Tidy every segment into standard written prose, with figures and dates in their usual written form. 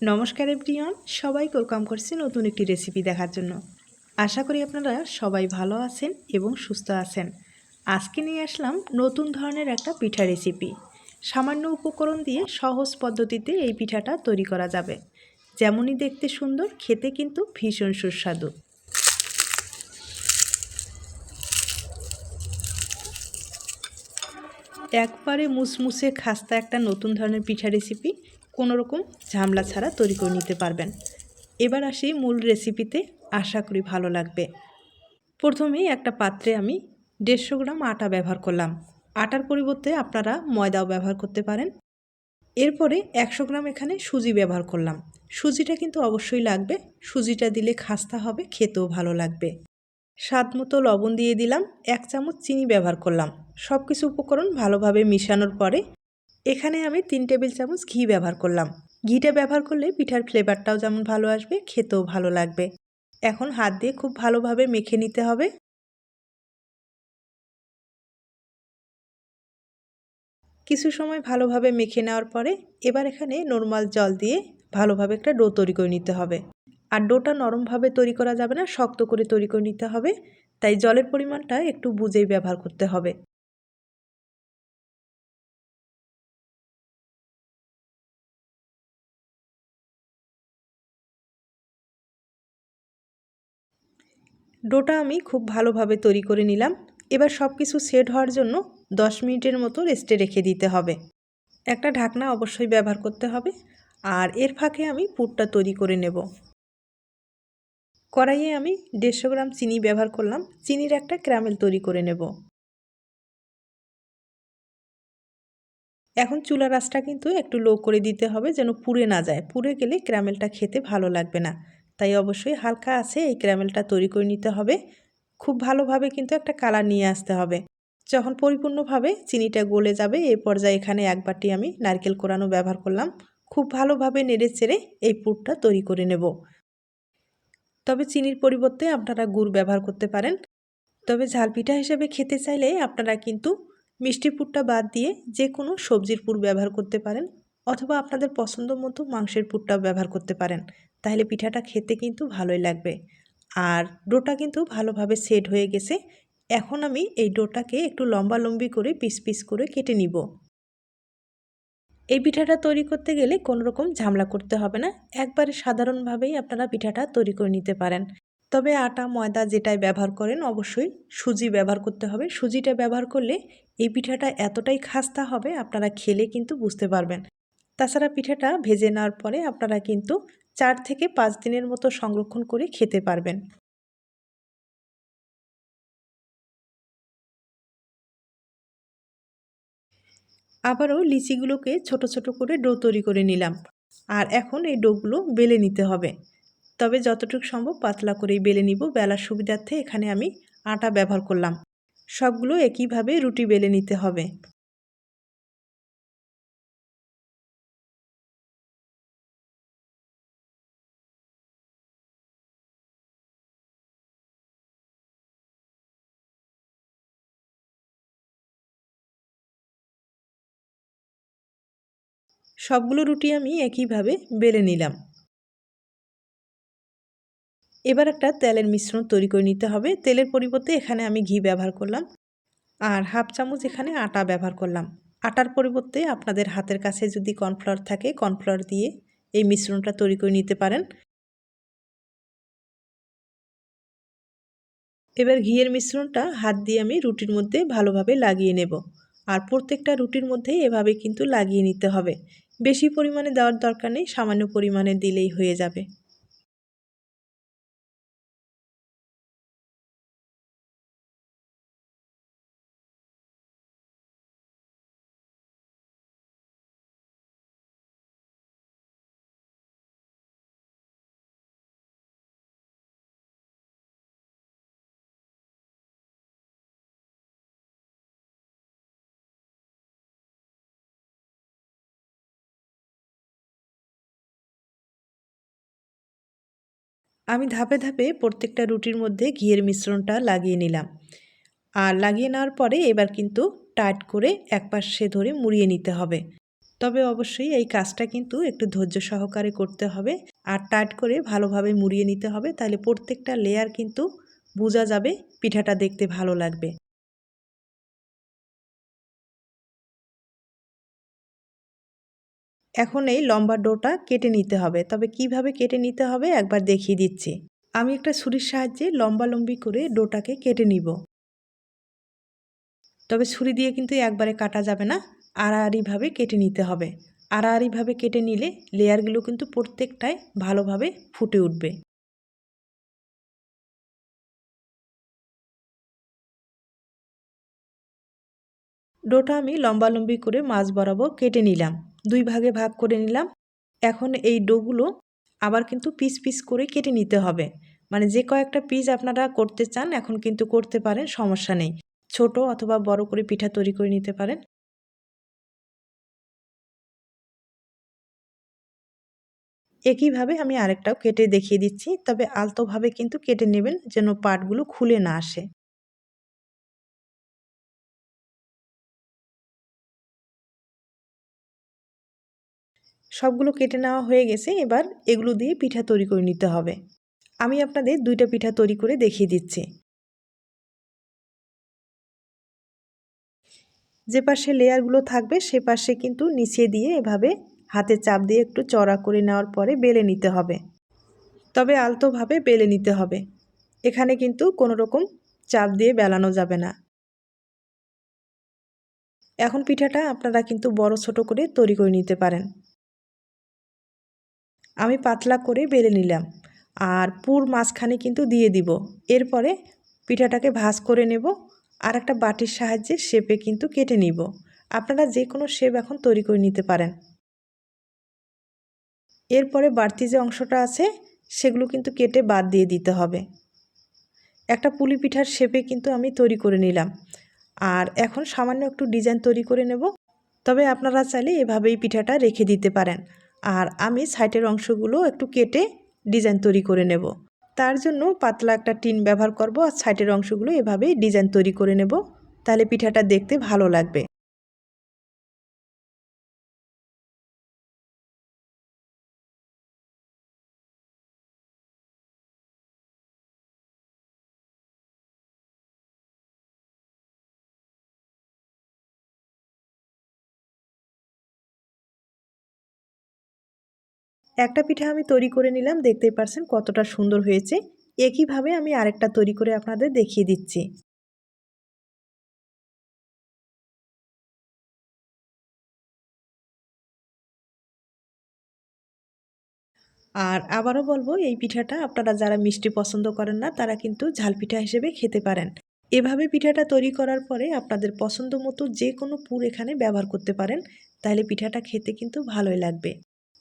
নমস্কার এভরিওয়ান, সবাইকে ওয়েলকাম করছি নতুন একটি রেসিপি দেখার জন্য। আশা করি আপনারা সবাই ভালো আছেন এবং সুস্থ আছেন। আজকে নিয়ে আসলাম নতুন ধরনের একটা পিঠা রেসিপি। সামান্য উপকরণ দিয়ে সহজ পদ্ধতিতে এই পিঠাটা তৈরি করা যাবে। যেমনই দেখতে সুন্দর, খেতে কিন্তু ভীষণ সুস্বাদু। একবারে মুসমুসে খাস্তা একটা নতুন ধরনের পিঠা রেসিপি কোনো রকম ঝামেলা ছাড়া তৈরি করে নিতে পারবেন। এবার আসি মূল রেসিপিতে, আশা করি ভালো লাগবে। প্রথমেই একটা পাত্রে আমি 150 গ্রাম আটা ব্যবহার করলাম। আটার পরিবর্তে আপনারা ময়দাও ব্যবহার করতে পারেন। এরপরে 100 গ্রাম এখানে সুজি ব্যবহার করলাম। সুজিটা কিন্তু অবশ্যই লাগবে, সুজিটা দিলে খাস্তা হবে, খেতেও ভালো লাগবে। স্বাদ মতো লবণ দিয়ে দিলাম, 1 চামচ চিনি ব্যবহার করলাম। সব কিছু উপকরণ ভালোভাবে মিশানোর পরে এখানে আমি 3 টেবিল চামচ ঘি ব্যবহার করলাম। ঘিটা ব্যবহার করলে পিঠার ফ্লেভারটাও যেমন ভালো আসবে, খেতেও ভালো লাগবে। এখন হাত দিয়ে খুব ভালোভাবে মেখে নিতে হবে। কিছু সময় ভালোভাবে মেখে নেওয়ার পরে এবার এখানে নরমাল জল দিয়ে ভালোভাবে একটা ডো তৈরি করে নিতে হবে। আর ডোটা নরমভাবে তৈরি করা যাবে না, শক্ত করে তৈরি করে নিতে হবে। তাই জলের পরিমাণটা একটু বুঝেই ব্যবহার করতে হবে। ডোটা আমি খুব ভালোভাবে তৈরি করে নিলাম। এবার সব কিছু সেট হওয়ার জন্য 10 মিনিটের মতো রেস্টে রেখে দিতে হবে। একটা ঢাকনা অবশ্যই ব্যবহার করতে হবে। আর এর ফাঁকে আমি পুরটা তৈরি করে নেব। কড়াইয়ে আমি 150 গ্রাম চিনি ব্যবহার করলাম। চিনির একটা ক্যারামেল তৈরি করে নেব। এখন চুলার আঁচটা কিন্তু একটু লো করে দিতে হবে, যেন পুড়ে না যায়। পুড়ে গেলে ক্যারামেলটা খেতে ভালো লাগবে না। তাই অবশ্যই হালকা আছে এই ক্যারামেলটা তৈরি করে নিতে হবে। খুব ভালোভাবে কিন্তু একটা কালার নিয়ে আসতে হবে। যখন পরিপূর্ণভাবে চিনিটা গলে যাবে, এই পর্যায়ে এখানে 1 বাটি আমি নারকেল কোরানো ব্যবহার করলাম। খুব ভালোভাবে নেড়ে চেড়ে এই পুরটা তৈরি করে নেব। তবে চিনির পরিবর্তে আপনারা গুড় ব্যবহার করতে পারেন। তবে ঝাল পিঠা হিসেবে খেতে চাইলে আপনারা কিন্তু মিষ্টি পুরটা বাদ দিয়ে যে কোনো সবজির পুর ব্যবহার করতে পারেন, অথবা আপনাদের পছন্দ মতো মাংসের পুরটাও ব্যবহার করতে পারেন। তাহলে পিঠাটা খেতে কিন্তু ভালোই লাগবে। আর ডোটা কিন্তু ভালোভাবে সেট হয়ে গেছে। এখন আমি এই ডোটাকে একটু লম্বালম্বি করে পিস পিস করে কেটে নিব। এই পিঠাটা তৈরি করতে গেলে কোনো রকম ঝামেলা করতে হবে না, একবারে সাধারণভাবেই আপনারা পিঠাটা তৈরি করে নিতে পারেন। তবে আটা ময়দা যেটাই ব্যবহার করেন অবশ্যই সুজি ব্যবহার করতে হবে। সুজিটা ব্যবহার করলে এই পিঠাটা এতটাই খাস্তা হবে, আপনারা খেলে কিন্তু বুঝতে পারবেন। তাছাড়া পিঠাটা ভেজে নেওয়ার পরে আপনারা কিন্তু 4 থেকে 5 দিনের মতো সংরক্ষণ করে খেতে পারবেন। আবারও লিচিগুলোকে ছোট ছোট করে ডো তৈরি করে নিলাম। আর এখন এই ডোগুলো বেলে নিতে হবে। তবে যতটুকু সম্ভব পাতলা করেই বেলে নিব, বেলার সুবিধার্থে এখানে আমি আটা ব্যবহার করলাম। সবগুলো একইভাবে রুটি বেলে নিতে হবে। সবগুলো রুটি আমি একইভাবে বেলে নিলাম। এবার একটা তেলের মিশ্রণ তৈরি করে নিতে হবে। তেলের পরিবর্তে এখানে আমি ঘি ব্যবহার করলাম। আর হাফ চামচ এখানে আটা ব্যবহার করলাম। আটার পরিবর্তে আপনাদের হাতের কাছে যদি কর্নফ্লাওয়ার থাকে, কর্নফ্লাওয়ার দিয়ে এই মিশ্রণটা তৈরি করে নিতে পারেন। এবার ঘিয়ের মিশ্রণটা হাত দিয়ে আমি রুটির মধ্যে ভালোভাবে লাগিয়ে নেব। আর প্রত্যেকটা রুটির মধ্যেই এভাবে কিন্তু লাগিয়ে নিতে হবে। বেশি পরিমাণে দেওয়ার দরকার নেই, সামান্য পরিমাণে দিলেই হয়ে যাবে। আমি ধাপে ধাপে প্রত্যেকটা রুটির মধ্যে ঘিয়ের মিশ্রণটা লাগিয়ে নিলাম। আর লাগিয়ে নেওয়ার পরে এবার কিন্তু টাইট করে একপাশে ধরে মুড়িয়ে নিতে হবে। তবে অবশ্যই এই কাজটা কিন্তু একটু ধৈর্য সহকারে করতে হবে আর টাইট করে ভালোভাবে মুড়িয়ে নিতে হবে, তাহলে প্রত্যেকটা লেয়ার কিন্তু বোঝা যাবে, পিঠাটা দেখতে ভালো লাগবে। এখন এই লম্বা ডোটা কেটে নিতে হবে, তবে কিভাবে কেটে নিতে হবে একবার দেখিয়ে দিচ্ছি। আমি একটা ছুরির সাহায্যে লম্বালম্বি করে ডোটাকে কেটে নিব। তবে ছুরি দিয়ে কিন্তু একবারে কাটা যাবে না, আড়াআড়িভাবে কেটে নিতে হবে। আড়াআড়িভাবে কেটে নিলে লেয়ারগুলো কিন্তু প্রত্যেকটাই ভালোভাবে ফুটে উঠবে। ডোটা আমি লম্বালম্বি করে মাঝ বরাবর কেটে নিলাম, 2 ভাগে ভাগ করে নিলাম। এখন এই ডোগুলো আবার কিন্তু পিস পিস করে কেটে নিতে হবে, মানে যে কয়েকটা পিস আপনারা করতে চান এখন কিন্তু করতে পারেন, সমস্যা নেই। ছোট অথবা বড় করে পিঠা তৈরি করে নিতে পারেন। একইভাবে আমি আরেকটাও কেটে দেখিয়ে দিচ্ছি, তবে আলতোভাবে কিন্তু কেটে নেবেন যেন পাটগুলো খুলে না আসে। সবগুলো কেটে নেওয়া হয়ে গেছে, এবার এগুলো দিয়ে পিঠা তৈরি করে নিতে হবে। আমি আপনাদের 2টা পিঠা তৈরি করে দেখিয়ে দিচ্ছি। যে পাশে লেয়ারগুলো থাকবে সে পাশে কিন্তু নিচে দিয়ে এভাবে হাতে চাপ দিয়ে একটু চড়া করে নেওয়ার পরে বেলে নিতে হবে, তবে আলতোভাবে বেলে নিতে হবে। এখানে কিন্তু কোনো রকম চাপ দিয়ে বেলানো যাবে না। এখন পিঠাটা আপনারা কিন্তু বড় ছোট করে তৈরি করে নিতে পারেন। আমি পাতলা করে বেলে নিলাম আর পুর মাঝখানে কিন্তু দিয়ে দিব। এরপরে পিঠাটাকে ভাঁজ করে নেব আর একটা বাটির সাহায্যে শেপে কিন্তু কেটে নিব। আপনারা যে কোনো শেপ এখন তৈরি করে নিতে পারেন। এরপরে বাড়তি যে অংশটা আছে সেগুলো কিন্তু কেটে বাদ দিয়ে দিতে হবে। একটা পুলি পিঠার শেপে কিন্তু আমি তৈরি করে নিলাম। আর এখন সামান্য একটু ডিজাইন তৈরি করে নেব। তবে আপনারা চাইলে এভাবেই পিঠাটা রেখে দিতে পারেন। আর আমি সাইডের অংশগুলো একটু কেটে ডিজাইন তৈরি করে নেব। তার জন্য পাতলা একটা টিন ব্যবহার করব আর সাইডের অংশগুলো এভাবেই ডিজাইন তৈরি করে নেব, তাহলে পিঠাটা দেখতে ভালো লাগবে। একটা পিঠা আমি তৈরি করে নিলাম, দেখতেই পারছেন কতটা সুন্দর হয়েছে। একইভাবে আমি আরেকটা তৈরি করে আপনাদের দেখিয়ে দিচ্ছি। আর আবারও বলবো, এই পিঠাটা আপনারা যারা মিষ্টি পছন্দ করেন না তারা কিন্তু ঝাল পিঠা হিসেবে খেতে পারেন। এভাবে পিঠাটা তৈরি করার পরে আপনাদের পছন্দ মতো যে কোনো পুর এখানে ব্যবহার করতে পারেন, তাহলে পিঠাটা খেতে কিন্তু ভালোই লাগবে।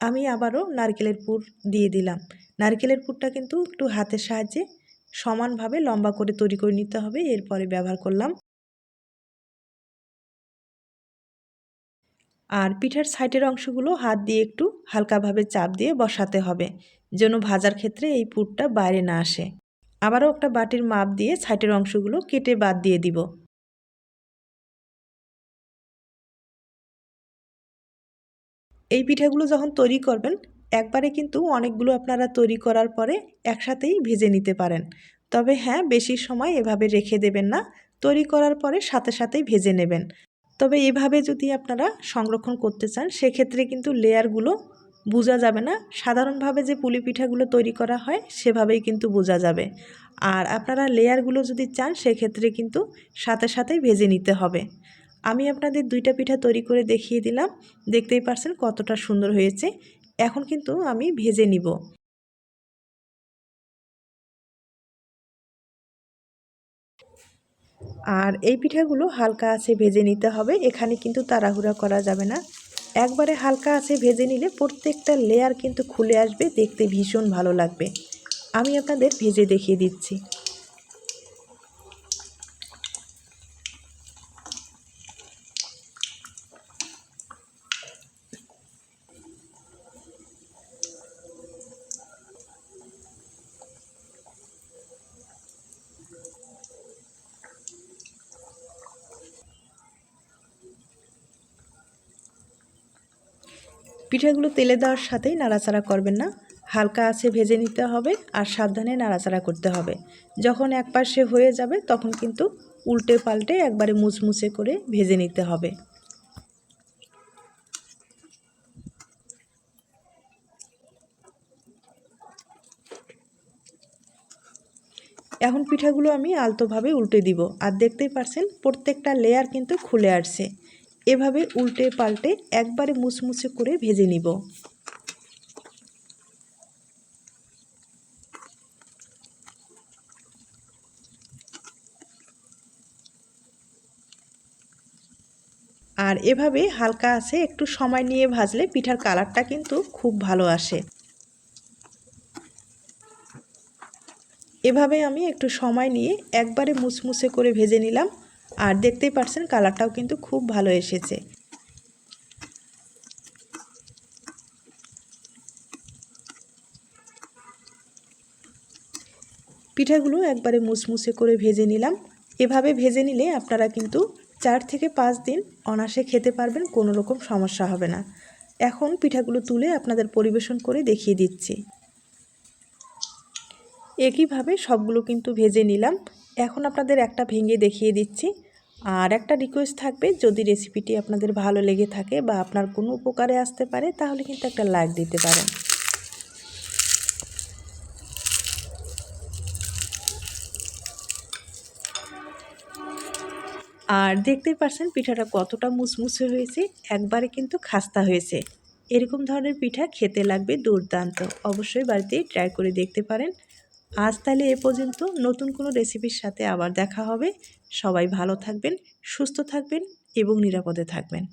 আমি আবারও নারকেলের পুর দিয়ে দিলাম। নারকেলের পুরটা কিন্তু একটু হাতের সাহায্যে সমানভাবে লম্বা করে তৈরি করে নিতে হবে, এরপরে ব্যবহার করলাম। আর পিঠার সাইডের অংশগুলো হাত দিয়ে একটু হালকাভাবে চাপ দিয়ে বসাতে হবে, যেন ভাজার ক্ষেত্রে এই পুরটা বাইরে না আসে। আবারও একটা বাটির মাপ দিয়ে সাইডের অংশগুলো কেটে বাদ দিয়ে দিব। এই পিঠাগুলো যখন তৈরি করবেন একবারে কিন্তু অনেকগুলো আপনারা তৈরি করার পরে একসাথেই ভেজে নিতে পারেন। তবে হ্যাঁ, বেশি সময় এভাবে রেখে দেবেন না, তৈরি করার পরে সাথে সাথেই ভেজে নেবেন। তবে এভাবে যদি আপনারা সংরক্ষণ করতে চান সেক্ষেত্রে কিন্তু লেয়ারগুলো বোঝা যাবে না। সাধারণভাবে যে পুলি পিঠাগুলো তৈরি করা হয় সেভাবেই কিন্তু বোঝা যাবে। আর আপনারা লেয়ারগুলো যদি চান সেক্ষেত্রে কিন্তু সাথে সাথেই ভেজে নিতে হবে। আমি আপনাদের 2টা পিঠা তৈরি করে দেখিয়ে দিলাম, দেখতেই পারছেন কতটা সুন্দর হয়েছে। এখন কিন্তু আমি ভেজে নিব। আর এই পিঠাগুলো হালকা আঁচে ভেজে নিতে হবে, এখানে কিন্তু তাড়াহুড়া করা যাবে না। একবারে হালকা আঁচে ভেজে নিলে প্রত্যেকটা লেয়ার কিন্তু খুলে আসবে, দেখতে ভীষণ ভালো লাগবে। আমি আপনাদের ভেজে দেখিয়ে দিচ্ছি। পিঠাগুলো তেলে দেওয়ার সাথেই নাড়াচাড়া করবেন না, হালকা আছে ভেজে নিতে হবে আর সাবধানে নাড়াচাড়া করতে হবে। যখন এক পাশে হয়ে যাবে তখন কিন্তু উল্টে পাল্টে একবারে মুচমুচে করে ভেজে নিতে হবে। এখন পিঠাগুলো আমি আলতোভাবে উল্টে দিব, আর দেখতেই পারছেন প্রত্যেকটা লেয়ার কিন্তু খুলে আসছে। এভাবে উল্টে পাল্টে একবারে মুচমুচে করে ভেজে নিব। আর এভাবে হালকা আছে একটু সময় নিয়ে ভাজলে পিঠার কালারটা কিন্তু খুব ভালো আসে। এভাবে আমি একটু সময় নিয়ে একবারে মুচমুচে করে ভেজে নিলাম, আর দেখতেই পাচ্ছেন কালারটাও কিন্তু খুব ভালো এসেছে। পিঠাগুলো একবারে মুচমুচে করে ভেজে নিলাম। এভাবে ভেজে নিলে আপনারা কিন্তু 4 থেকে 5 দিন অনায়াসে খেতে পারবেন, কোনো রকম সমস্যা হবে না। এখন পিঠাগুলো তুলে আপনাদের পরিবেশন করে দেখিয়ে দিচ্ছি। একইভাবে সবগুলো কিন্তু ভেজে নিলাম। এখন আপনাদের একটা ভেঙে দেখিয়ে দিচ্ছি। আর একটা রিকোয়েস্ট থাকবে, যদি রেসিপিটি আপনাদের ভালো লেগে থাকে বা আপনার কোনো উপকারে আসতে পারে তাহলে কিন্তু একটা লাইক দিতে পারেন। আর দেখতেই পাচ্ছেন পিঠাটা কতটা মুচমুচে হয়েছে, একবারে কিন্তু খাস্তা হয়েছে। এরকম ধরনের পিঠা খেতে লাগবে দুর্দান্ত। অবশ্যই বাড়িতে ট্রাই করে দেখতে পারেন। আজ তাহলে এ পর্যন্ত, নতুন কোনো রেসিপির সাথে আবার দেখা হবে। সবাই ভালো থাকবেন, সুস্থ থাকবেন এবং নিরাপদে থাকবেন।